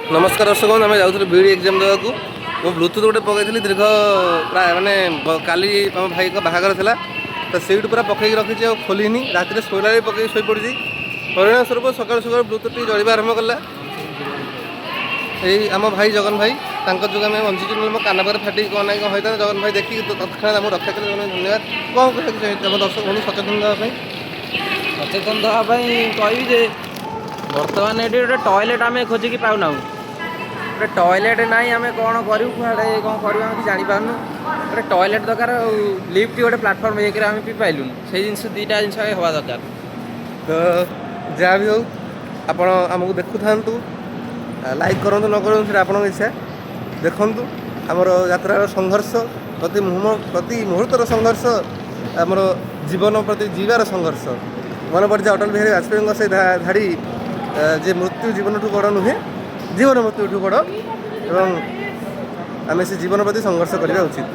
नमस्कार दर्शक बंधु आम जाऊँ बीडी एग्जाम देवा मु ब्लूटूथ गोटे पकई दीर्घ प्राय मैंने काली आम भाई बाहागर था तो से पूरा पकई रखी खोलनी रात शोला पकई शो पड़ी परिणाम स्वरूप सकाल सकाल ब्लूटूथ टी जल्वा आरंभ कला यही आम भाई जगन भाई जो आम बंचीचु ना मो कान पाखे फाटी कौन ना कौन होता जगन भाई देखिए तत्क्षण आम रक्षा कले धन्यवाद कौन कह आम दर्शक बंधु सचेतन देवाई सचेतन देवाई कहि बर्तमान ये गोटे टॉयलेट आम खोजिकी पाऊना गोटे टॉयलेट ना आम कौन करूँ कौन करूँ आम जापारू गोटे टॉयलेट दरकार लिफ्ट गोटे प्लाटफर्म एक आम भी पाइलुन से जिन दुईटा जिन हवा दरकार तो जहाँ भी हो आपण आमको देखु था लाइक करूँ न करूँ से आप इच्छा देखूँ आमर यात्रार संघर्ष प्रति मुहूर्तर संघर्ष आमर जीवन प्रति जीवार संघर्ष मन पड़े अटल बिहारी वाजपेयी से धाड़ी जे मृत्यु जीवन ठू बड़ नुहे जीवन मृत्यु ठू बड़ एवं आम से जीवन प्रति संघर्ष करवा उचित।